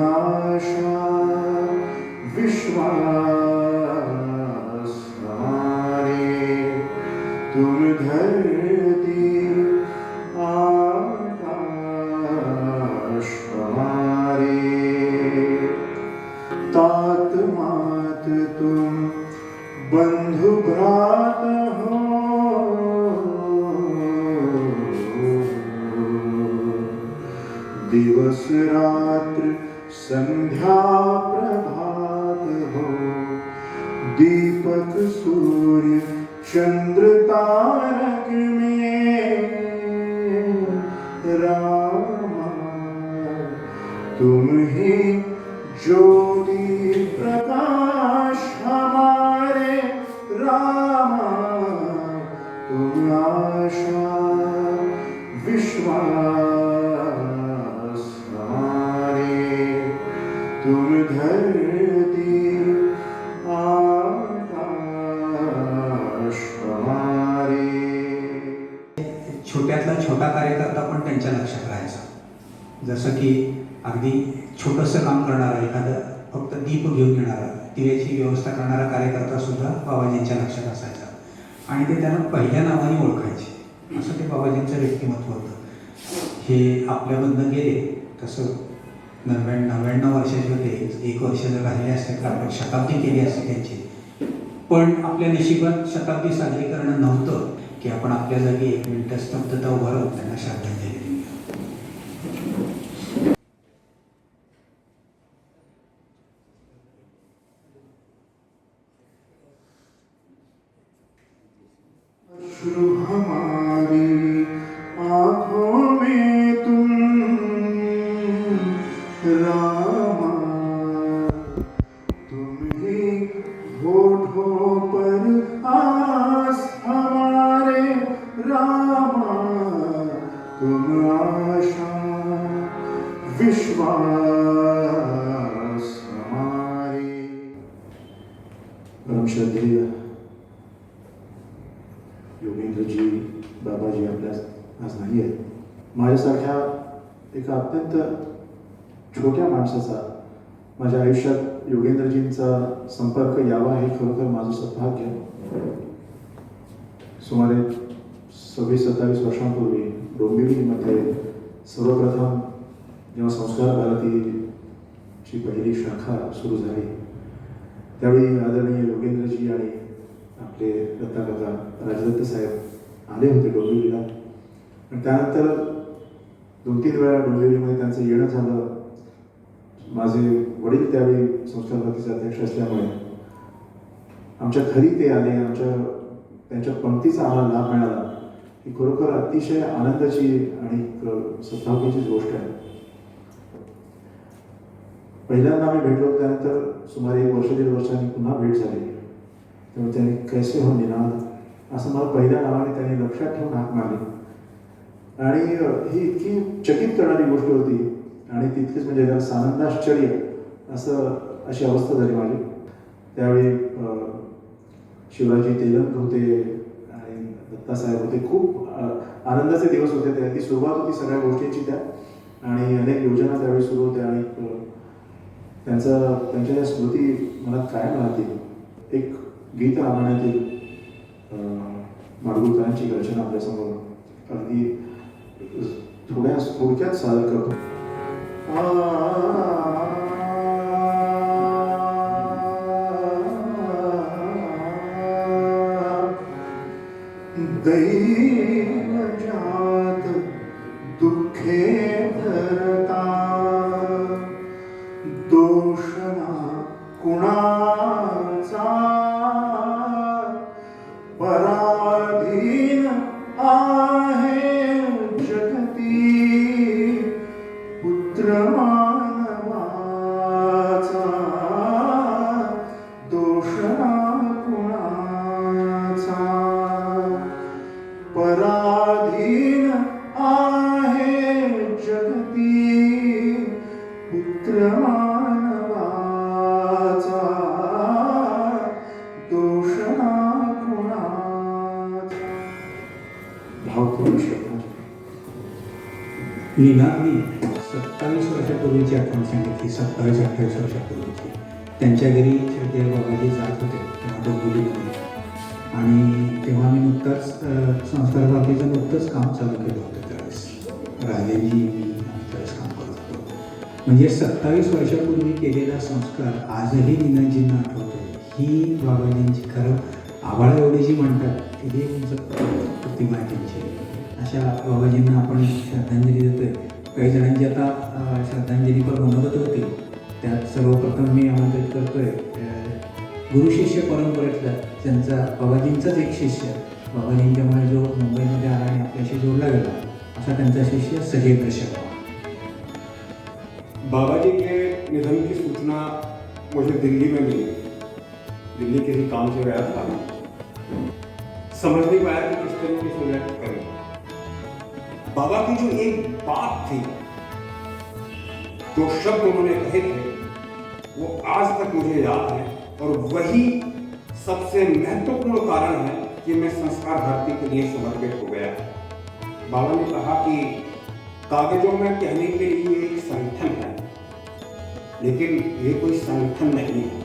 आशा विश्वास हमारे, तुम धरती आकाश हमारे, तात मात तुम बंधु भ्रात हो, दिवस रात्र संध्या प्रभात हो, दीपक सूर्य चंद्र तारक में, रामा तुम ही ज्योति प्रकाश हमारे, रामा तुम आशा विश्वास हमारे, तुम धरती आकाश हमारे. छोट्यातला छोटा कार्यकर्ता पण त्यांच्या लक्षात राहायचा. जसं की अगदी छोटंसं काम करणारा, एखादं फक्त दीप घेऊन येणारा, दिव्याची व्यवस्था करणारा कार्यकर्ता सुद्धा बाबाजींच्या लक्षात असायचा आणि ते त्यांना पहिल्या नावाने ओळखायचे. असं ते बाबाजींचं व्यक्तिमत्व होतं. हे आपल्यामधनं गेले तसं 99 वर्षाचे होते. 1 वर्ष जर राहिले असते तर आपण शताब्दी केली असते त्यांची. पण आपल्या नशिबात शताब्दी साजरी करणं नव्हतं की आपण आपल्या जागी 1 मिनिट स्तब्धता उभं राहून त्यांना श्रद्धांजली दिली. अश्रु हमारी आँखों में तुम, रामा तुम ही होठों पर आस हमारे, रामा तुम आशा विश्वास हमारे. परम श्रद्धेय योगेंद्रजी बाबाजी आपल्या आज नाही आहेत. माझ्यासारख्या एका अत्यंत छोट्या माणसाचा माझ्या आयुष्यात योगेंद्रजींचा संपर्क यावा हे खरोखर माझं सौभाग्य. सुमारे 26-27 वर्षांपूर्वी डोंबिवलीमध्ये सर्वप्रथम जेव्हा संस्कार भारतीची पहिली शाखा सुरू झाली त्यावेळी आदरणीय योगेंद्रजी आणि आपले दत्ताकाका राजदत्त साहेब आले होते डोंबिवलीला. आणि त्यानंतर 2-3 वेळा डोंबिवलीमध्ये त्यांचं येणं झालं. माझे वडील त्यावेळी संस्कार भारतीचे अध्यक्ष असल्यामुळे आमच्या घरी ते आले. त्यांच्या पंक्तीचा आम्हाला लाभ मिळाला. ही खरोखर अतिशय आनंदाची आणि सद्भावनेचीच गोष्ट आहे. पहिल्यांदा आम्ही भेटलो त्यानंतर सुमारे 1-1.5 वर्षांनी पुन्हा भेट झाली. तेव्हा त्यांनी कैसे हो निनाद असं मला पहिल्या नावाने त्यांनी लक्षात ठेवून हाक मारली. आणि ही इतकी चकित करणारी गोष्ट होती आणि तितकीच म्हणजे त्याला सानंदाश्चर्य अशी अवस्था झाली माझी. त्यावेळी शिवाजी तेलंग होते आणि दत्तासाहेब होते. खूप आनंदाचे दिवस होते. ती सुरुवात होती सगळ्या गोष्टींची त्या. आणि अनेक योजना त्यावेळी सुरू होत्या आणि त्यांच्या या स्मृती मनात कायम राहतील. एक गीत रामायणातील माडगूळकरांची रचना आपल्यासमोर अगदी थोडक्यात सादर करतो. दैवजात दुःखे धरता, दोषणा कुणाचा, पराधीन आहे जगती पुत्र मानवाचा, दोषणा कुणाचा, पराधीन आहे जगती पुत्र मानवाचा, दोषणा कुणाचा. भावपूर्ण श्रद्धांजली. नीनांनी 27 वर्षापूर्वीची आठवण सांगितली, 27-28 वर्षापूर्वीची. त्यांच्या घरी श्रद्धेय बाबाजी जात होते तेव्हा डोंबिवलीमध्ये, आणि तेव्हा मी नुकताच संस्कार भारतीचं नुकतंच काम चालू केलं होतं. त्यावेळेस राजेंजी मी त्यावेळेस काम करत होतो. म्हणजे 27 वर्षापूर्वी केलेला संस्कार आजही नीनांजींना आठवतो. ही बाबाजींची खरं आभाळ एवढी जी म्हणतात ती उंच प्रतिमा आहे त्यांची. अशा बाबाजींना आपण श्रद्धांजली देतोय. काही जणांची आता श्रद्धांजलीपर मनोगत होते, त्यात सर्वप्रथम मी आमंत्रित करतोय गुरु शिष्य परंपरेतला त्यांचा बाबाजींचाच एक शिष्य, बाबाजींच्यामुळे जो मुंबईमध्ये आला आणि आपल्याशी जोडला गेला असा त्यांचा शिष्य सजेंद्र शर्मा. बाबाजी के निधन की सूचना मुझे दिल्ली में मिली. दिल्ली किसी काम से गया था, समझ नहीं पाया कि किस तरीके से रिएक्ट करें. बाबा की जो एक बात थी, जो शब्द उन्होंने कहे थे, वो आज तक मुझे याद है, और वही सबसे महत्वपूर्ण कारण है कि मैं संस्कार भारती के लिए समर्पित हो गया. बाबा ने कहा कि कागजों में कहने के लिए एक संगठन है, लेकिन ये कोई संगठन नहीं है,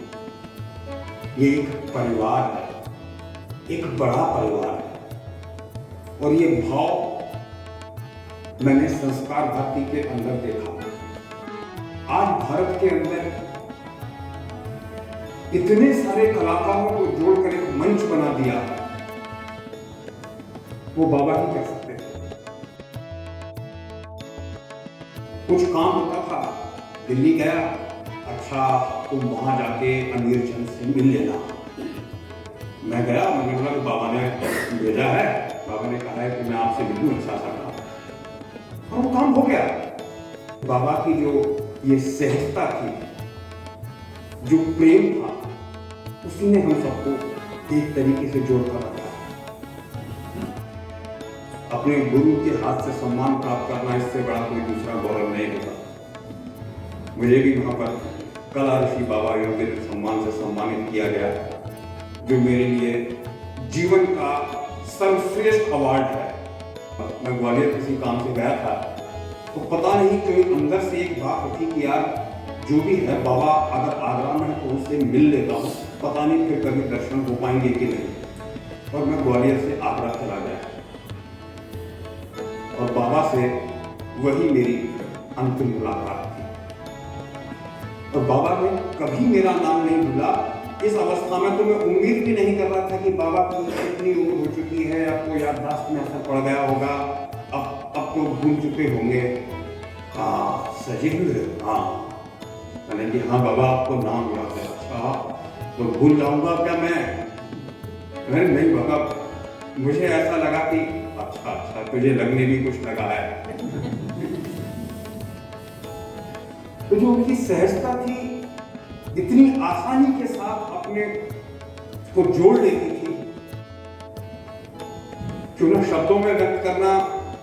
ये एक परिवार है, एक बड़ा परिवार है. और ये भाव मैंने संस्कार भारती के अंदर देखा. आज भारत के अंदर इतने सारे कलाकारों को जोड़कर एक मंच बना दिया, वो बाबा ही कह सकते हैं. कुछ काम होता था, दिल्ली गया, अच्छा तुम वहां जाके अमीर चंद से मिल लेना. मैं गया, मैंने बोला कि बाबा ने भेजा है, बाबा ने कहा है कि मैं आपसे मिलूं, अच्छा सा काम, और वो काम हो गया. बाबा की जो ये सहजता थी, जो प्रेम था, उसी ने हम सबको एक तरीके से जोड़कर रखा. अपने गुरु के हाथ से सम्मान प्राप्त करना, इससे बड़ा कोई दूसरा गौरव नहीं होता. मुझे भी वहां पर कला ऋषि बाबा योगेंद्र सम्मान से सम्मानित किया गया, जो मेरे लिए जीवन का सर्वश्रेष्ठ अवार्ड है. मैं ग्वालियर किसी काम से गया था, तो पता नहीं क्यों अंदर से एक बात उठी कि यार जो भी है, बाबा अगर आगरा में है तो उससे मिल लेता हूँ, पता नहीं फिर कभी दर्शन हो पाएंगे कि नहीं. और मैं ग्वालियर से आगरा चला गया, और बाबा से वही मेरी अंतिम मुलाकात थी. और बाबा ने कभी मेरा नाम नहीं भूला. इस अवस्था में तो मैं उम्मीद भी नहीं कर रहा था कि बाबा की इतनी उम्र हो चुकी है, अब तो याददाश्त में असर पड़ गया होगा, अब तो भूल चुके होंगे. हाँ सजेंद्र, हाँ. मैंने कि हाँ बाबा आपको नाम याद है. अच्छा तो भूल जाऊंगा क्या मैं? नहीं बाबा, मुझे ऐसा लगा कि अच्छा तुझे लगने भी कुछ लगा है. तो जो उनकी सहजता थी, इतनी आसानी के साथ अपने को जोड़ लेती थी, जो ना शब्दों में व्यक्त करना,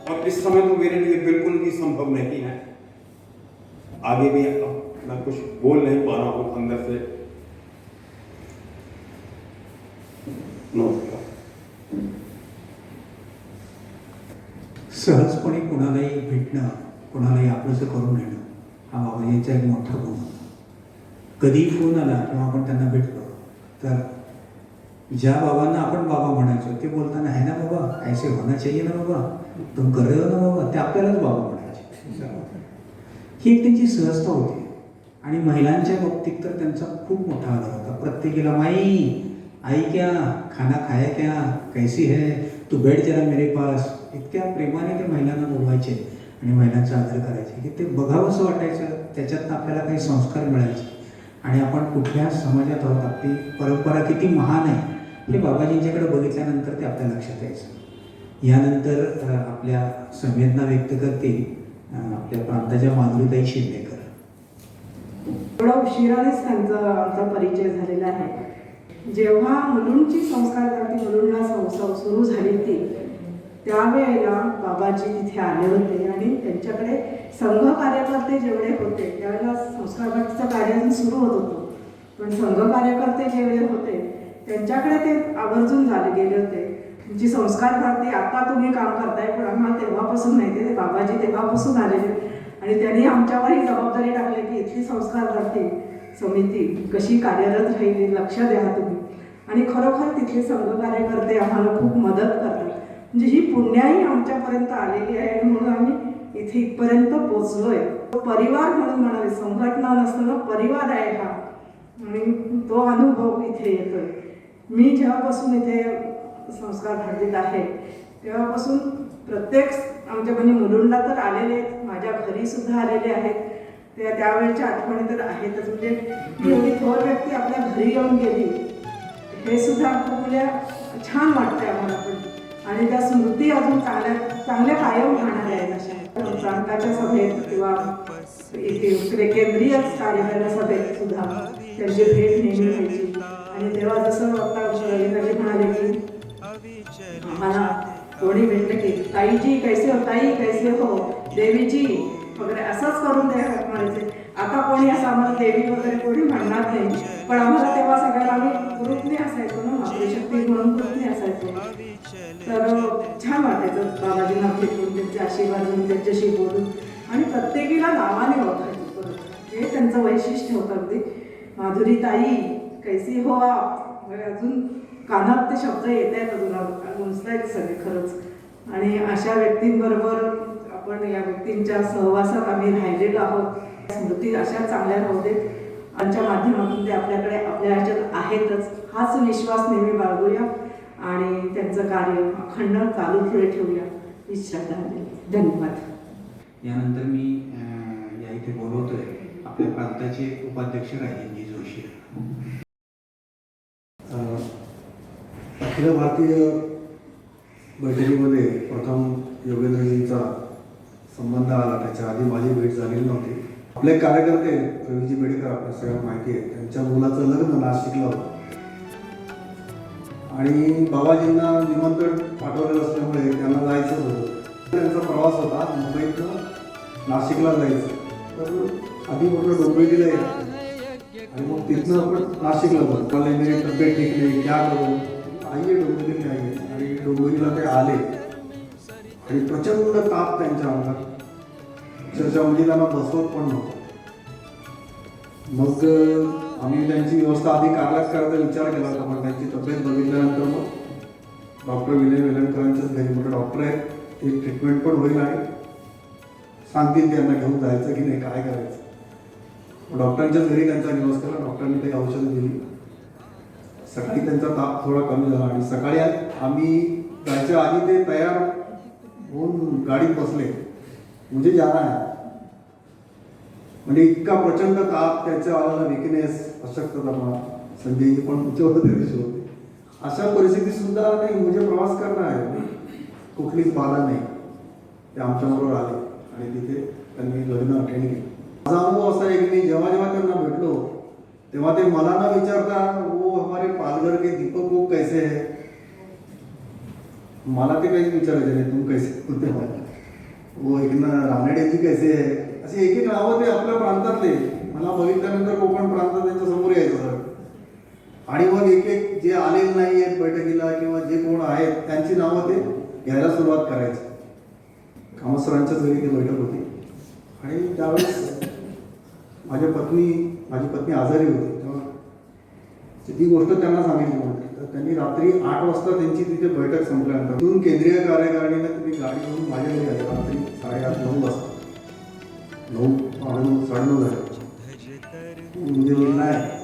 और इस समय तो मेरे लिए बिल्कुल भी संभव नहीं है. आगे भी मैं कुछ बोल नहीं पा रहा हूं अंदर से. नमस्कार. सहजपणे कोणालाही भेटणं, कोणालाही आपलंसं करून घेणं, हा बाबाजींचा एक मोठा गुण होता. कधी फोन आला किंवा आपण त्यांना भेटलो तर ज्या बाबांना आपण बाबा म्हणायचो ते बोलताना है ना बाबा, ऐसे होना चाहिए ना बाबा, तुम कर रहे हो ना बाबा, ते आपल्यालाच बाबा म्हणायचे. ही एक त्यांची सहजता होती. आणि महिलांच्या बाबतीत तर त्यांचा खूप मोठा आदर होता. प्रत्येकीला माई, आई क्या, खाना खाया क्या, कैसी है, तू बैठ जरा मेरे पास, इतक्या प्रेमाने ते महिलांना बोलवायचे आणि महिलांचा आदर करायचे की ते बघावंसं वाटायचं. त्याच्यातनं आपल्याला काही संस्कार मिळायचे आणि आपण कुठल्या समाजात आहोत, आपली परंपरा किती महान आहे हे बाबाजींच्याकडे बघितल्यानंतर ते आपल्या लक्षात यायचं. यानंतर आपल्या संवेदना व्यक्त करतील आपल्या प्रांताच्या माधुरीताई शिंदेकर. थोडा उशिरानेच त्यांचा आमचा परिचय झालेला आहे. जेव्हा मुलुंडची संस्कार भारती मुलुंडला संस्था सुरू झाली ती, त्यावेळेला बाबाजी तिथे आले होते आणि त्यांच्याकडे संघ कार्यकर्ते जेवढे होते, त्यावेळेला संस्कार भारतीचं कार्य अजून सुरू होत होतं, पण संघ कार्यकर्ते जेवढे होते त्यांच्याकडे ते आवर्जून गेले होते जी संस्कार भारती आता तुम्ही काम करताय, पण आम्हाला तेव्हापासून माहिती आहे, ते बाबाजी तेव्हापासून आलेले आणि त्यांनी आमच्यावर ही जबाबदारी टाकली की इथली संस्कार भारती समिती कशी कार्यरत राहिली, लक्ष द्या तुम्ही. आणि खरोखर तिथले संघ कार्यकर्ते आम्हाला खूप मदत करतात. म्हणजे ही पुण्याही आमच्यापर्यंत आलेली आहे म्हणून आम्ही इथे इथपर्यंत पोचलोय. परिवार म्हणून म्हणाले, संघटना नसताना परिवार आहे हा, आणि तो अनुभव इथे येतोय. मी जेव्हापासून इथे संस्कार भारतीत आहे तेव्हापासून प्रत्येक आमच्या म्हणजे मुलुंडला तर आलेले आहेत, माझ्या घरी सुद्धा आलेले आहेत. त्यावेळेच्या आठवणी तर आहेतच. म्हणजे ही एवढी थोर व्यक्ती आपल्या घरी येऊन गेली हे सुद्धा खूप म्हणजे छान वाटतंय आम्हाला. पण आणि त्या स्मृती अजून चांगल्या कायम राहणाऱ्या आहेत अशा प्रांताच्या सभेत किंवा इथे केंद्रीय कार्यक्रम सभेत सुद्धा त्यांची भेट नेहमी व्हायची. आणि तेव्हा जसं आता रवींद्रजी म्हणाले की आम्हाला कोणी भेटले की ताईजी कैसे हो, ताई कैसे हो, देवीजी वगैरे असंच करून ते म्हणायचे. आता कोणी असं आम्हाला देवी वगैरे कोणी म्हणणार नाही, पण आम्हाला तेव्हा सगळ्याला आम्ही कृतज्ञ असायचो ना, मातृशक्ती म्हणून कृतज्ञ असायचो. तर छान वाटायचं बाबाजींना भेटून, त्यांचे आशीर्वाद घेऊन, त्यांच्याशी बोलून आणि प्रत्येकीला नावाने ओळखायचं. परत हे त्यांचं वैशिष्ट्य होतं. अगदी माधुरी ताई कैसी हो आप, अजून कानात ते शब्द येत आहेत, अजून गुंजतायत सगळे खरंच. आणि अशा व्यक्तींबरोबर आपण या व्यक्तींच्या सहवासात आम्ही राहिलेलो आहोत. स्मृती अशा चांगल्या राहू देत. आमच्या माध्यमातून ते आपल्याकडे आपल्या ह्याच्यात आहेतच, हाच विश्वास नेहमी बाळगूया आणि त्यांचं कार्य अखंड चालू पुढे ठेवूया ही श्रद्धांजली. धन्यवाद. यानंतर मी या इथे बोलवतोय आपल्या प्रांताचे उपाध्यक्ष राजेंद्रजी जोशी. अखिल भारतीय बैठकीमध्ये प्रथम योगेंद्रजींचा संबंध आला. त्याच्या आधी माझी भेट झालेली नव्हती. आपले कार्यकर्ते रवीजी बेडेकर आपल्या सगळ्यांना माहिती आहे, त्यांच्या मुलाचं लग्न नाशिकला होतं आणि बाबाजींना निमंत्रण पाठवलेलं असल्यामुळे त्यांना जायचंच होतं. त्यांचा प्रवास होता मुंबईतनं नाशिकला जायचं. तर आधी म्हटलं डोंबिवलीला यायचं आणि मग तिथनं आपण नाशिकला जातो. मला मेरी तब्येत ठीक नाही, क्या करू, आईये डोंबिवली आहे. आणि डोंबिवलीला ते आले आणि प्रचंड ताप त्यांच्या अंगात, अक्षरशः त्यांना बसवत पण नव्हतं. मग आम्ही त्यांची व्यवस्था आधी करायचा विचार केला होता, पण त्यांची तब्येत बघितल्यानंतर मग डॉक्टर विनय वेलणकरांच्याच घरी म्हटलं डॉक्टर आहेत, एक ट्रीटमेंट पण होईल आणि सांगतील त्यांना घेऊन जायचं की नाही, काय करायचं. डॉक्टरांच्याच घरी त्यांचा निवास केला. डॉक्टरांनी काही औषधं दिली. सकाळी त्यांचा ताप थोडा कमी झाला आणि सकाळी आम्ही जायच्या आधी ते तयार होऊन गाडीत बसले, मुझे जाना है. म्हणजे इतका प्रचंड ताप, त्याच्या आलेला विकनेस, अशक्तपणा, संजय पण होते. अशा परिस्थितीत सुद्धा नाही, मुझे प्रवास करना आहे, कुठलीच बाधा नाही. ते आमच्याबरोबर आले आणि तिथे त्यांनी लग्न अटेंड केलं. माझा अनुभव असा आहे की मी जेव्हा जेव्हा त्यांना भेटलो तेव्हा ते मला न विचारता वो हमारे पालघर के दीपक वो कैसे है, मला ते काहीच विचारायचे नाही, तुम कैसे होते, वो एक ना रानडेजी कैसे आहे, असे एक एक नावं ते आपल्या प्रांतातले. मला बघितल्यानंतर कोकण प्रांतात त्यांच्या समोर यायचं सर. आणि मग एक एक जे आलेले नाही आहेत बैठकीला किंवा जे कोण आहेत त्यांची नावं ते घ्यायला सुरुवात करायची. कामसरांच्याच घरी ती बैठक होती आणि त्यावेळेस माझी पत्नी आजारी होती. तेव्हा ती गोष्ट त्यांना सांगितली होती. तर त्यांनी रात्री 8 वाजता त्यांची तिथे बैठक संपल्यानंतर तिथून केंद्रीय कार्यकारिणीला तुम्ही गाडी घेऊन माझ्या घरी आले. रात्री 8:30-9 वाजता, 9, 9:30 झाले म्हणजे मी नाही.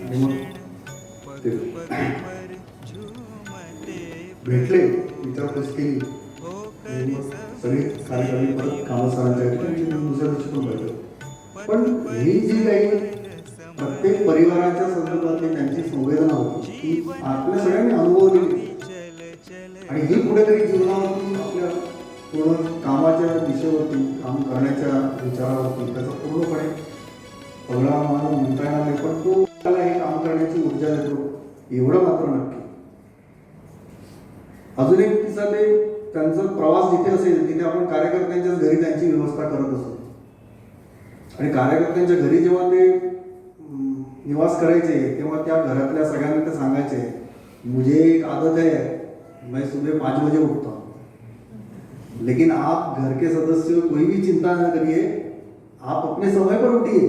आणि मग ते भेटले, विचारपूस केली आणि मग सगळे कार्यकारिणी परत कामसरांच्या दुसऱ्या दिवशी पण भेटले. पण ही जी काही प्रत्येक परिवाराच्या संदर्भातली त्यांची संवेदना होती ती आपल्या सगळ्यांनी अनुभवली आणि ही कुठेतरी जीवनावरती आपल्या पूर्ण कामाच्या दिशेवरती, काम करण्याच्या विचारावरती त्याचा पूर्णपणे पगडा मला म्हणता येणार नाही, पण तो त्याला हे काम करण्याची ऊर्जा देतो एवढं मात्र नक्की. अजून एक किस्सा, ते त्यांचा प्रवास जिथे असेल तिथे आपण कार्यकर्त्यांच्याच घरी त्यांची व्यवस्था करत असतो आणि कार्यकर्त्यांच्या घरी जेव्हा ते निवास करायचे तेव्हा त्या घरातल्या सगळ्यांना ते सांगायचे, मुझे एक आदत है मैं सुबह 5 बजे उठता हूँ, लेकिन आप घर के सदस्य कोई भी चिंता न करिए, आप अपने समय पर उठिए।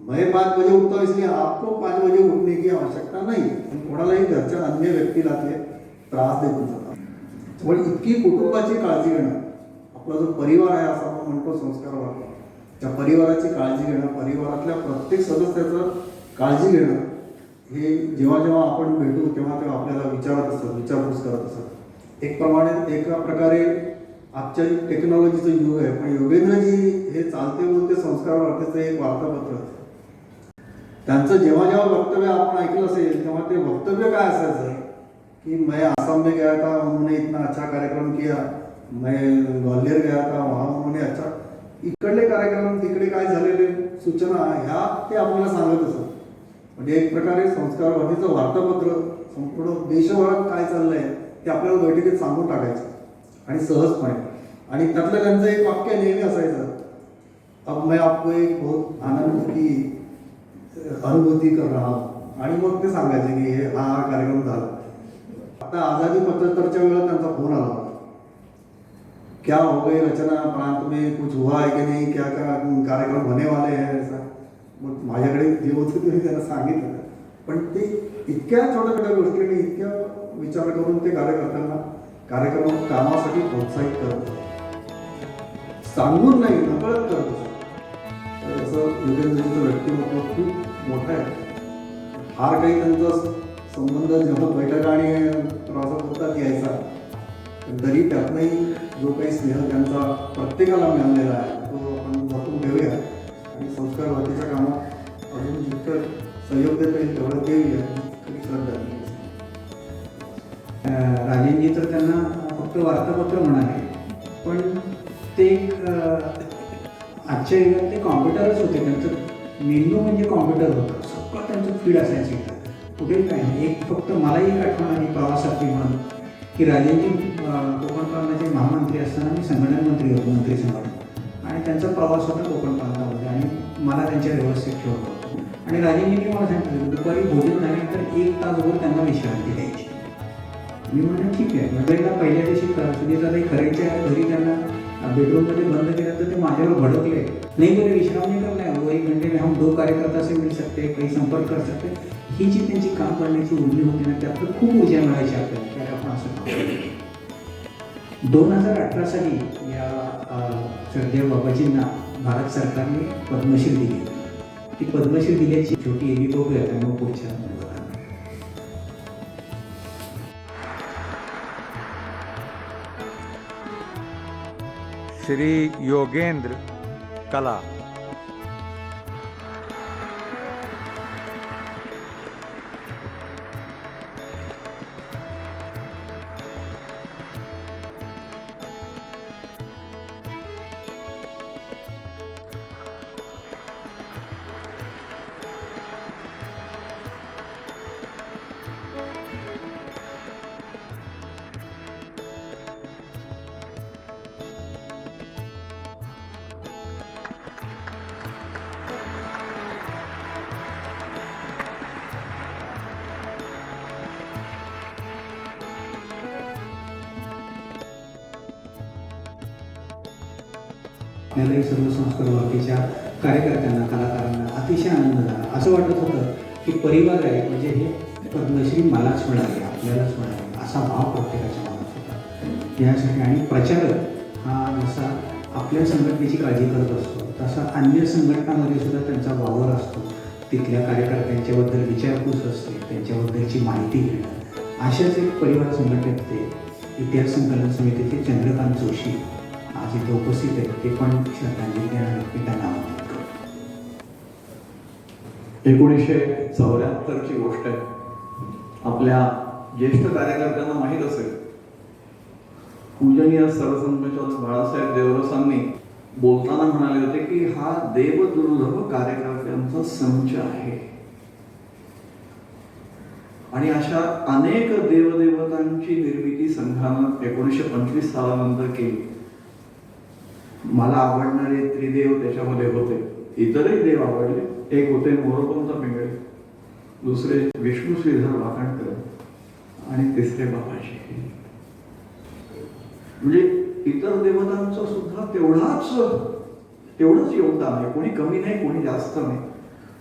मैं 5 बजे उठता हूँ, इसलिए आपको 5 बजे उठने की आवश्यकता नाही. पण कोणालाही घरच्या अन्य व्यक्तीला ते त्रास देऊन जातात. पण इतकी कुटुंबाची काळजी घेणं, आपला जो परिवार आहे असं आपण म्हणतो संस्कारवाद, त्या परिवाराची काळजी घेणं, परिवारातल्या प्रत्येक सदस्याचं काळजी घेणं, हे जेव्हा जेव्हा आपण भेटू तेव्हा तेव्हा आपल्याला विचारत असतात, विचारपूस करत असतात. एका प्रकारे आजच्या टेक्नॉलॉजीचं युग आहे, पण योगेंद्रजी हे चालते बोलते संस्कार वार्तेचं एक वार्तापत्र. त्यांचं जेव्हा जेव्हा वक्तव्य आपण ऐकलं असेल तेव्हा ते वक्तव्य काय असायचं की मैं आसाम में गया था, उन्होंने इतना अच्छा कार्यक्रम किया, मैं ग्वालियर गया था, वहाँ उन्होंने अच्छा, इकडले कार्यक्रम तिकडे काय झालेले सूचना ह्या ते आपल्याला सांगत असत. म्हणजे एक प्रकारे संस्कारवादीचं वार्तापत्र संपूर्ण देशभरात काय चाललंय ते आपल्याला बैठकीत सांगून टाकायचं आणि सहजपणे. आणि त्यातलं त्यांचं एक वाक्य नेहमी असायचं, अब मैं आपको एक बहुत आनंद की अनुभूती कर रहा हूं. आणि मग ते सांगायचे की हे हा कार्यक्रम झाला. आता आझादी 75च्या वेळेला त्यांचा फोन आला होता, क्या हो गई रचना प्रांत में, कुछ हुआ है कि नहीं, क्या क्या कार्यक्रम होने वाले हैं ऐसा. मग माझ्याकडे जे होते ते त्यांना सांगितलं. पण ते इतक्या छोट्या छोट्या गोष्टी आणि इतक्या विचार करून ते कार्यकर्त्यांना कार्यक्रम कामासाठी प्रोत्साहित करत, सांगून नाही नकळत करत. तर असं योगेंद्रजीचं व्यक्तिमत्व खूप मोठं आहे. फार काही त्यांचा संबंध जेव्हा बैठका आणि प्रवासात होतात यायचा, तरी त्यातनंही जो काही स्नेह त्यांचा प्रत्येकाला मिळालेला आहे तो आपण जपून ठेवूया आणि संस्कारवादीच्या कामात अजून जितकं सहयोग देता येईल तेवढं देऊया, खरी श्रद्धा. राजेंजी तर त्यांना फक्त वार्तापत्र म्हणाले, पण ते एक आजच्या युगात ते कॉम्प्युटरच होते. त्यांचं मेंदू म्हणजे कॉम्प्युटर होतं, सगळं त्यांचं फीड असायचं इथं, कुठेही काय नाही. एक फक्त मलाही एक आठवण आली प्रवासातली म्हणून की राजेंजी कोकण प्रांताचे महामंत्री असताना मी संघटन मंत्री होतो, मंत्री संघटन, आणि त्यांचा प्रवास होता कोकण प्रांतामध्ये आणि मला त्यांच्या व्यवस्थेत ठेवलं होतं. आणि राजेंजींनी मला सांगितलं दुपारी भोजन झाल्यानंतर 1 तासभर त्यांना विश्रांती द्यायची. मी म्हणलं ठीक आहे. मुंबईला पहिल्या दिवशी सुनीताताई खरेच्या घरी त्यांना बेडरूममध्ये बंद केलं तर ते माझ्यावर भडकले, नाही बोले विश्राम नहीं करना है, वो 1 घंटे में हम 2 कार्यकर्ता से मिल सकते हैं, काही संपर्क कर सकते. ही जी त्यांची काम करण्याची उर्मी होती ना, त्यातलं खूप ऊर्जा मिळायची आपल्याला की आपण असं काम. 2018 साली या सरदेव बाबाजींना भारत सरकारने पद्मश्री दिली. ती पद्मश्री दिल्याची छोटी एबी बघूया त्यामुळे पुढच्या. श्री योगेंद्र कला. आपल्यालाही सर्व संस्कारवादीच्या कार्यकर्त्यांना, कलाकारांना अतिशय आनंद झाला. असं वाटत होतं की परिवार आहे म्हणजे हे पद्मश्री मलाच मिळाली, आपल्यालाच मिळाली, असा भाव प्रत्येकाच्या मनात होता. यासाठी आणि प्रचारक हा जसा आपल्या संघटनेची काळजी करत असतो तसा अन्य संघटनांमध्ये सुद्धा त्यांचा वावर असतो. तिथल्या कार्यकर्त्यांच्याबद्दल विचारपूस असते, त्यांच्याबद्दलची माहिती घेणं. अशाच एक परिवार संघटनेतले इतिहास संकलन समितीचे चंद्रकांत जोशी आज इथे उपस्थित आहेत. ते पण श्रद्धांजली देणार मी त्यांना आमंत्रित करतो. 1974ची गोष्ट आहे. आपल्या ज्येष्ठ कार्यकर्त्यांना माहीत असेल, पूजनीय सरसंघचालक बाळासाहेब देवरसांनी बोलताना म्हणाले होते की हा देवदुर्लभ कार्यकर्त्यांचा संच आहे. आणि अशा अनेक देवदेवतांची निर्मिती संघानं 1925 सालानंतर केली. मला आवडणारे त्रिदेव त्याच्यामध्ये होते, इतरही देव आवडले. एक होते मोरोपंत पिंगळे, दुसरे विष्णू श्रीधर वाकणकर आणि तिसरे बाबाजी. म्हणजे इतर देवतांचं सुद्धा तेवढंच योगदान आहे. कोणी कमी नाही, कोणी जास्त नाही,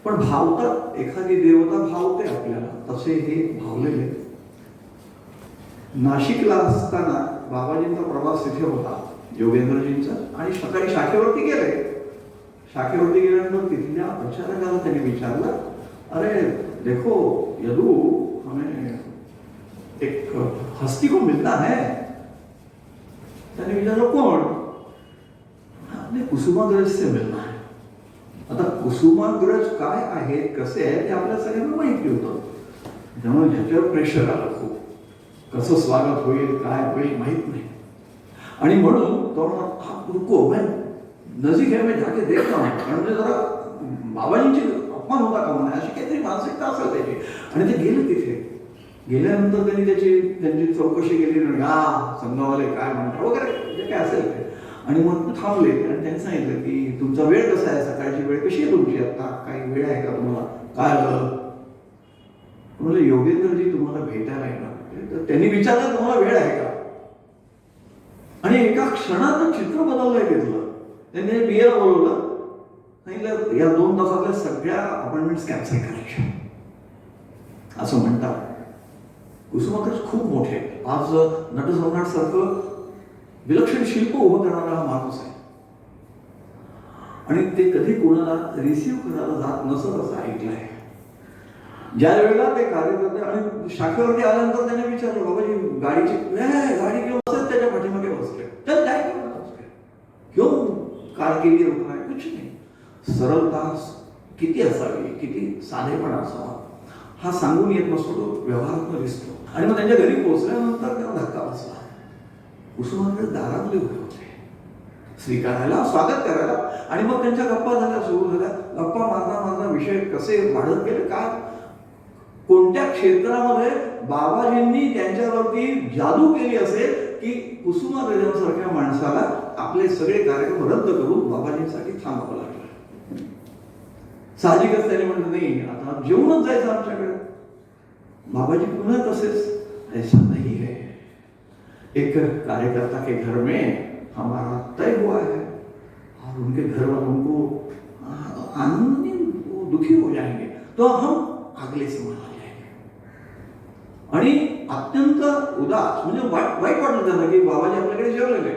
पण भावतात. एखादी देवता भावते आपल्याला, तसे हे भावलेले. नाशिकला असताना बाबाजींचा प्रवास तिथे होता, योगेंद्रजींचा, आणि सकाळी शाखेवरती गेले. शाखेवरती गेल्यानंतर तिथल्या प्रचारकाला त्यांनी विचारलं, अरे देखो यदू, हमें एक हस्ती को मिलता है. त्याने विचारलं कोण? आपले कुसुमाग्रज से मिळणार आहे. आता कुसुमाग्रज काय आहेत, कसे आहेत, ते आपल्या सगळ्यांना माहिती होतं. त्यामुळे ह्याच्यावर प्रेशर आलं खूप. कसं स्वागत होईल, काय होईल माहित नाही. आणि म्हणून तो रुको, मैं नजीक है, मैं जाके देखता हूं. म्हणजे जरा बाबाजींची अपमान होता का म्हणा, अशी काहीतरी मानसिकता असेल त्याची. आणि ते गेले तिथे. गेल्यानंतर त्यांनी त्यांची चौकशी केली. संघावाले काय म्हणतात वगैरे जे काय असेल ते. आणि मग थांबले आणि त्यांनी सांगितलं की तुमचा वेळ कसा आहे, सकाळची वेळ कशी आहे तुमची, आता काही वेळ आहे का तुम्हाला? काय म्हणलं योगेंद्रजी तुम्हाला भेटायला येणार. तर त्यांनी विचारलं तुम्हाला वेळ आहे का? आणि एका क्षणात चित्र बदललंय घेतलं. त्यांनी बिएला बोलवलं, सांगितलं या 2 तासातल्या सगळ्या अपॉइंटमेंट्स कॅन्सल करायच्या. असं म्हणतात. कुसुमाग्रज खूप मोठे आहेत. आज नटसम्राट सारखं विलक्षण शिल्प उभं करणारा हा माणूस आहे. आणि ते कधी कोणाला रिसिव्ह करायला जात नसत असं ऐकलंय. ज्या वेळेला ते कार्यकर्ते आणि शाखेवरती आल्यानंतर त्याने विचारलं, बाबाजी गाडी घेऊन बसत त्याच्या पाठीमागे बसले. तर काय घेऊन कार केली काय कुछ नाही. सरलता किती असावी, किती साधेपणा असावा हा सांगून येत नसतो, व्यवहारात दिसतो. आणि मग त्यांच्या घरी पोहोचल्यानंतर त्याला धक्का बसला. कुसुमाग्रज दारातले उभे होते स्वीकारायला, स्वागत करायला. आणि मग त्यांच्या गप्पा झाल्या, सुरू झाल्या. गप्पा मारता विषय कसे वाढत गेले, काय कोणत्या क्षेत्रामध्ये बाबाजींनी त्यांच्यावरती जादू केली असेल की कुसुमाग्रजांसारख्या माणसाला आपले सगळे कार्यक्रम रद्द करून बाबाजींसाठी थांबावं लागलं. साहजिकच त्याने म्हटलं नाही, आता जेवणच जायचं आमच्याकडे. बाबाजी पुन्हा तसेच, ऐसा नहीं है, एक कार्यकर्ता के घर में हमारा तय हुआ है और उनके घर वालों को आनंद नहीं, वो दुखी हो जाएंगे, तो हम अगले से मना जाएंगे. आणि अत्यंत उदास, म्हणजे वाईट वाटलं त्यांना की बाबाजी आपल्याकडे जेवलेले.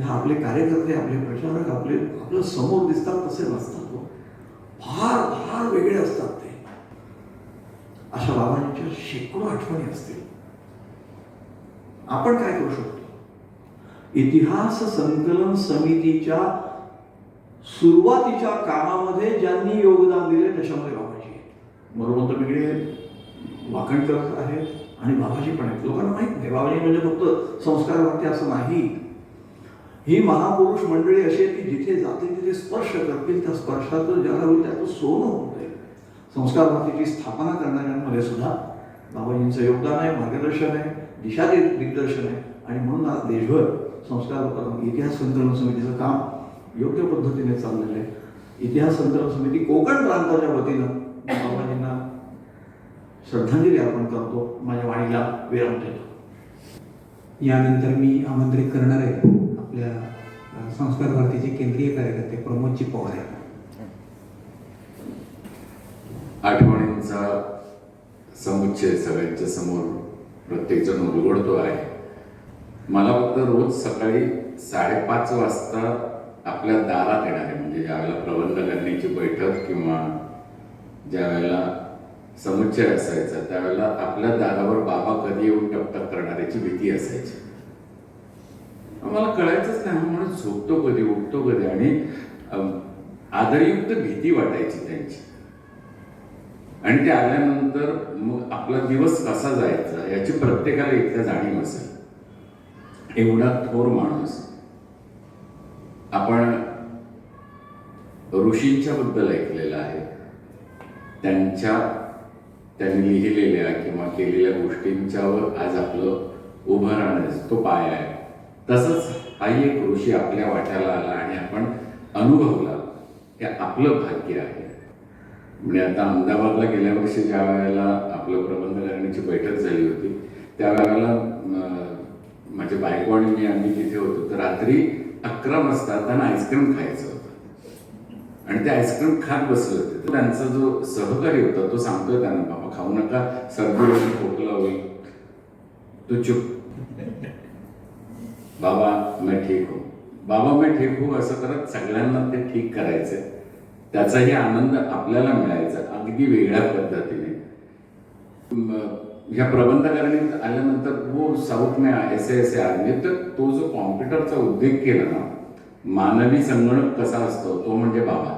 आपले कार्यकर्ते, आपले प्रचारक आपल्या समोर दिसतात तसे नसतात. फार फार वेगळे असतात ते. अशा बाबांच्या शेकडो आठवणी असतील. आपण काय करू शकतो? इतिहास संकलन समितीच्या सुरुवातीच्या कामामध्ये ज्यांनी योगदान दिले त्याच्यामध्ये बाबाजी आहेत. बरोबर वेगळे वाकणकर आहेत आणि बाबाजी पण आहेत. लोकांना माहित नाही बाबाजी म्हणजे फक्त संस्कारवरती असं नाही. ही महापुरुष मंडळी अशी आहे की जिथे जाते तिथे स्पर्श करतील, त्या स्पर्शाचं ज्याला होईल त्याचं सोनं होते. संस्कार भारतीची स्थापना करणाऱ्यांमध्ये सुद्धा बाबाजींचं योगदान आहे, मार्गदर्शन आहे, दिशा दिग्दर्शन आहे. आणि म्हणून आज देशभर संस्कार इतिहास संकलन समितीचं काम योग्य पद्धतीने चाललेलं आहे. इतिहास संकलन समिती कोकण प्रांताच्या वतीनं बाबाजींना श्रद्धांजली अर्पण करतो. माझ्या वाणीला विराम देतो. यानंतर मी आमंत्रित करणार आहे आपल्या संस्कार भारतीचे केंद्रीय कार्यकर्ते प्रमोदजी पवार आहेत. आठवणींचा समुच्चय सगळ्यांच्या समोर प्रत्येक जण उलगडतो आहे. मला फक्त रोज सकाळी 5:30 वाजता आपल्या दारात येणार आहे, म्हणजे ज्यावेळेला प्रबंधकांची बैठक किंवा ज्या वेळेला समुच्चय असायचा त्यावेळेला आपल्या दारावर बाबा कधी येऊन टपटप करणाऱ्याची भीती असायची. मला कळायचंच नाही म्हणून झोपतो कधी, उठतो कधी, आणि आदरयुक्त भीती वाटायची त्यांची. आणि ते आल्यानंतर मग आपला दिवस कसा जायचा याची प्रत्येकाला इतक्या जाणीव असेल. एवढा थोर माणूस. आपण ऋषींच्या बद्दल ऐकलेलं आहे, त्यांनी लिहिलेल्या किंवा केलेल्या गोष्टींच्यावर आज आपलं उभं राहणं तो पाय आहे. तसंच हाही एक ऋषी आपल्या वाट्याला आला आणि आपण अनुभवला, हे आपलं भाग्य आहे. म्हणजे आता अहमदाबादला गेल्या वर्षी ज्या वेळेला आपलं प्रबंध करण्याची बैठक झाली होती त्यावेळेला माझे बायको आणि मी आम्ही तिथे होतो, तर रात्री 11 वाजता त्यांना आईस्क्रीम खायचं होतं आणि ते आईस्क्रीम खात बसले होते. तर त्यांचा जो सहकारी होता तो सांगतोय त्यांना, बाबा खाऊ नका, सर्दी होईल, खोकला होईल. तो चुप, बाबा मैं ठीक हूँ, बाबा मैं ठीक हूँ असं करत सगळ्यांना ते ठीक करायचं. त्याचाही आनंद आपल्याला मिळायचा अगदी वेगळ्या पद्धतीने. ह्या प्रबंधकारिणीत आल्यानंतर वो साऊथ में ऐसे आदमी, तर तो जो कॉम्प्युटरचा उद्योग केला ना, मानवी संगणक कसा असतो तो म्हणजे बाबा.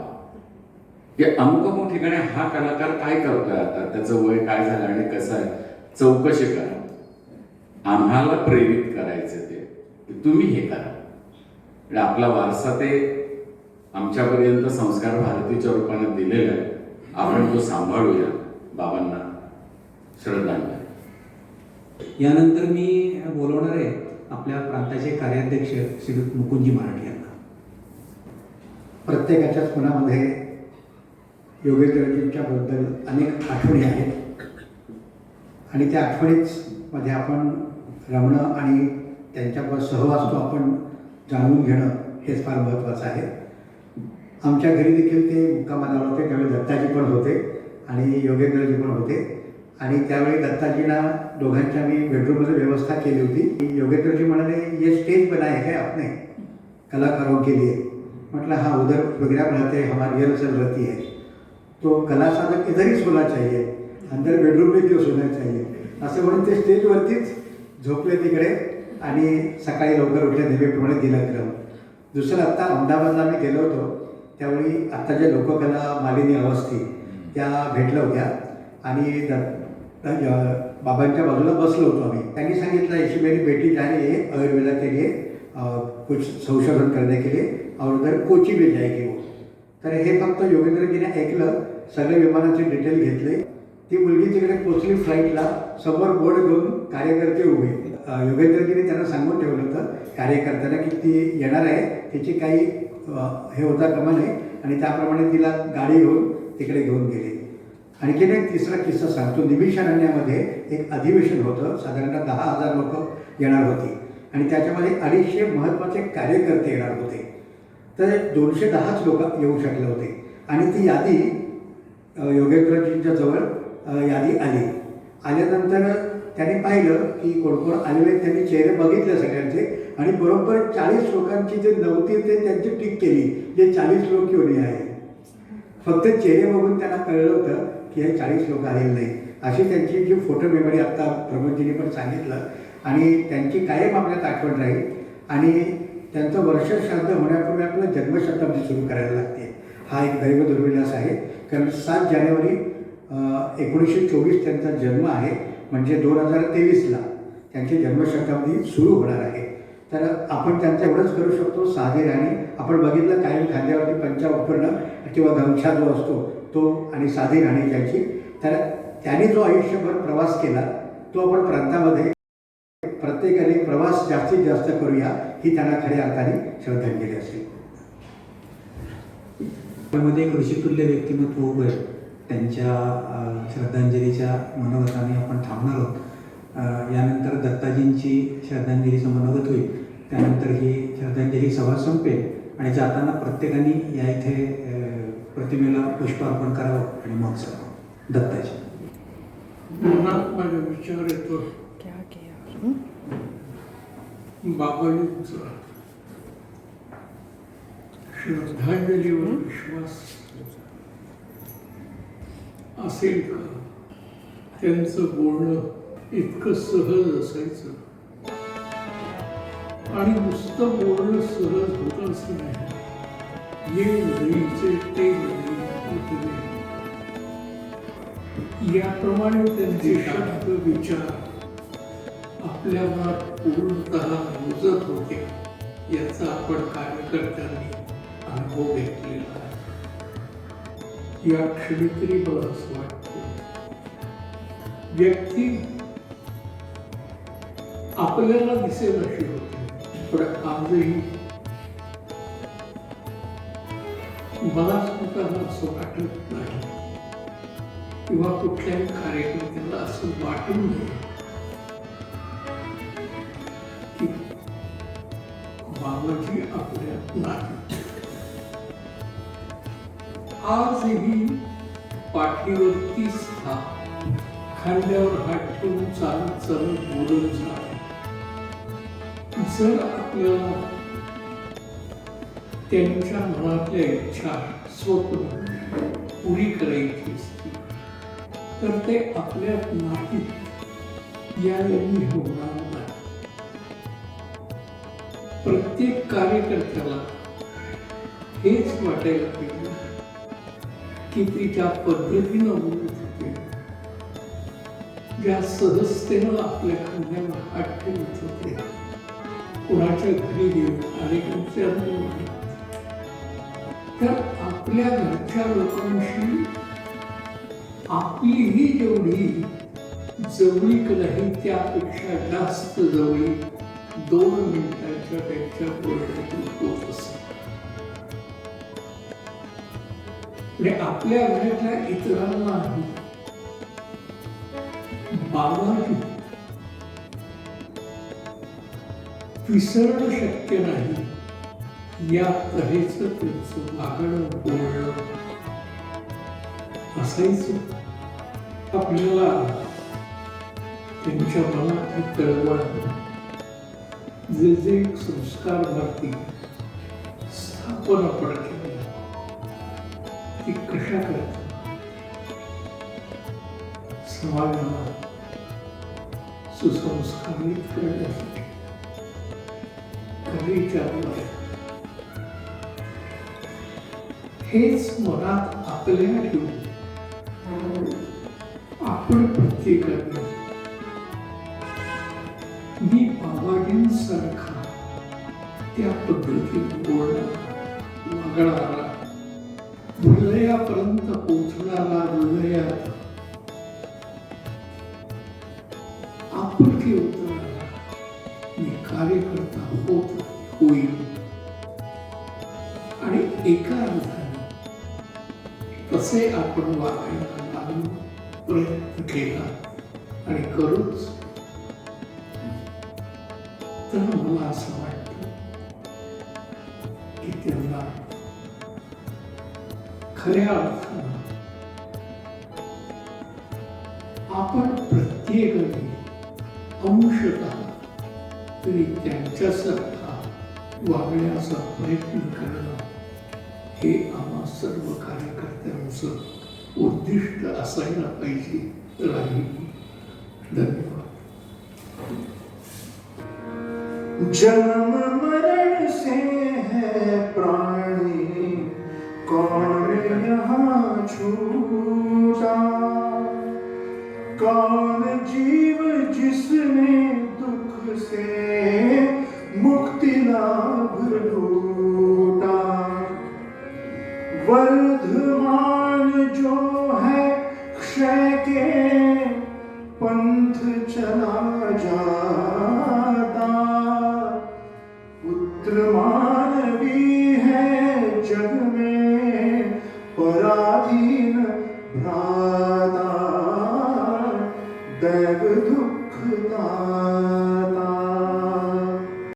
हे अमुक ठिकाणी हा कलाकार काय करतोय, आता त्याचं वय काय झालं आणि कसं आहे, चौकशी करा. आम्हाला प्रेरित करायचं ते की तुम्ही हे करा. आणि आपला वारसा ते आमच्यापर्यंत संस्कार भारतीच्या रूपाने दिलेला आहे, आपण तो सांभाळूया. बाबांना श्रद्धांजली. यानंतर मी बोलवणार आहे आपल्या प्रांताचे कार्याध्यक्ष श्री मुकुंदजी मराठे यांना. प्रत्येकाच्याच मनामध्ये योगेंद्रजींच्याबद्दल अनेक आठवणी आहेत आणि त्या आठवणीमध्ये आपण रमणं आणि त्यांच्याबरोबर सहवास तो आपण जाणून घेणं हेच फार महत्त्वाचं आहे. आमच्या घरी देखील ते मुक्कामाला होते, त्यावेळी दत्ताजी पण होते आणि योगेंद्रजी पण होते. आणि त्यावेळी दत्ताजींना दोघांच्या मी बेडरूममध्ये व्यवस्था केली होती. योगेंद्रजी म्हणाले, ये स्टेज बनाए है आपने कलाकारों के लिए. मतलब हाँ, उधर प्रोग्राम रहते हैं, हमारी रिहर्सल रहती है, तो कला साधक इधर ही सोना चाहिए, अंदर बेडरूम में क्यों सोना चाहिए असं म्हणून ते स्टेजवरतीच झोपले तिकडे आणि सकाळी लवकर उठले, नेहमीप्रमाणे दिला क्रम. दुसरं आत्ता अहमदाबादला मी गेलो होतो, त्यावेळी आत्ता ज्या लोककला मालिनी अवस्थी त्या भेटल्या होत्या आणि बाबांच्या बाजूला बसलो होतो आम्ही. त्यांनी सांगितलं, ऐसी मेरी बेटी जा रही है आयुर्वेदा के लिए कुछ संशोधन करने के लिए और उधर कोची भी जाएगी वो. तर हे फक्त योगेंद्रजीने ऐकलं, सगळे विमानाचे डिटेल घेतले. ती मुलगी तिकडे पोचली फ्लाईटला, समोर बोर्ड घेऊन कार्यकर्ते उभे. योगेंद्रजीने त्यांना सांगून ठेवलं होतं कार्यकर्त्यांना की ती येणार आहे, तिची काही हे होता कामा नये आणि त्याप्रमाणे तिला गाडी घेऊन तिकडे घेऊन गेले. आणखीन एक तिसरा किस्सा सांगतो. निमिषारण्यामध्ये एक अधिवेशन होतं, साधारणतः 10,000 लोक येणार होती आणि त्याच्यामध्ये 250 महत्त्वाचे कार्यकर्ते येणार होते. तर 210च लोक येऊ शकले होते आणि ती यादी योगेंद्रजींच्या जवळ यादी आली. आल्यानंतर त्यांनी पाहिलं की कोण कोण आलेले, त्यांनी चेहरे बघितले सगळ्यांचे आणि बरोबर 40 लोकांची जे नव्हती ते त्यांची टिक केली, जे 40 लोक येऊन आहे. फक्त चेहरे बघून त्यांना कळलं होतं की हे 40 लोक आलेले नाही. अशी त्यांची जी फोटो मेमरी आत्ता प्रमोदजींनी पण सांगितलं आणि त्यांची कायम आपल्यात आठवण राहील. आणि त्यांचं वर्षश्राद्ध होण्यापूर्वी आपलं जन्मशताब्दी सुरू करायला लागते. हा एक दैव दुर्विलास आहे, कारण 7 जानेवारी 1924 त्यांचा जन्म आहे, म्हणजे 2023ला त्यांची जन्मशताब्दी सुरू होणार आहे. तर आपण त्यांचं एवढंच करू शकतो, साधे राहणे. आपण बघितलं कायम खांद्यावरती पंचा वापरणं किंवा गमछा जो असतो तो आणि साधी राहणे त्यांची. तर त्यांनी जो आयुष्यभर प्रवास केला तो आपण प्रांतामध्ये प्रत्येकाने प्रवास जास्तीत जास्त करूया, ही त्यांना खऱ्या अर्थाने श्रद्धांजली असेल. त्यामध्ये एक ऋषितुल्य व्यक्तिमत्व उभं आहे, त्यांच्या श्रद्धांजलीच्या मनोगताने आपण थांबणार आहोत. यानंतर दत्ताजींची श्रद्धांजलीचं मनोगत होईल, त्यानंतर ही श्रद्धांजली सभा संपेल आणि जाताना प्रत्येकाने या इथे प्रतिमेला पुष्प अर्पण करावं आणि मग सर दत्ताजी. मनात माझा विचार येतो, बाबाजींचा श्रद्धांजलीवर विश्वास असेल का? त्यांचं बोलणं इतकं सहज असायचं आणि नुसतं बोलणं सहज होतं असं नाही. ये नदीचे ते नदी, याप्रमाणे त्यांचे शब्द विचार आपल्या मनात पूर्णतः रुजत होते, याचा आपण कार्यकर्त्यांनी अनुभव घेतलेला आहे. या क्षणी तरी मला असं वाटतं, व्यक्ती आपल्याला दिसेल अशी होती, पण आजही मला स्वतःला असं वाटत नाही किंवा कुठल्याही कार्यकर्त्याला असं वाटू नये की बाबाजी आपल्यात नाही. आजही पाठीवरती खांद्यावर हात ठेवून चालत चालत बोलत जा. जर आपल्याला त्यांच्या मनातल्या इच्छा स्वप्न पुरी करायची असतील तर ते आपल्यात नाही यावेळी होणार नाही. प्रत्येक कार्यकर्त्याला हेच वाटायला पाहिजे की ती ज्या पद्धतीनं बोलत होते, ज्या सहजतेनं आपल्या खांद्यावर हात ठेवत होते, कुणाच्या घरी गेले अनेकांचे अनुभव आहेत, तर आपल्या घरच्या लोकांशी आपलीही जेवढी जवळीक नाही त्यापेक्षा जास्त जवळीक 2 मिनिटांच्या त्यांच्या बोलण्यातून होत असते. म्हणजे आपल्या घरातल्या इतरांनाही बाबाजी विसरणं शक्य नाही या तऱ्हेचं त्यांचं वागणं बोलणं असायचं. आपल्याला त्यांच्या मनातली कळवळ जे जे संस्कार भारती स्थापना आपण केली ती कशा करतात समाजाला सुसंस्कारित करण्यासाठी हेच मनात आपल्या ठेवून आपण प्रत्येकाने मी बाबाजींसारखा त्या पद्धतीने बोलणारा वागणारा हृदयापर्यंत पोहोचणारा हृदयात आपुलकी उतरणारा मी कार्यकर्ता होईल आणि एका अर्थाने तसे आपण वागायला लागून प्रयत्न केला आणि करूच तर मला असं वाटतं की त्यांना खऱ्या अर्थानं आपण प्रत्येकाने अंशतः तरी त्यांच्यासारखा वागण्याचा प्रयत्न करणं हे आम्हा सर्व कार्यकर्त्यांचं उद्दिष्ट असायला पाहिजे. राहील. धन्यवाद. जन्म मरण से है प्राणी कौन यहाँ छूटा, कौन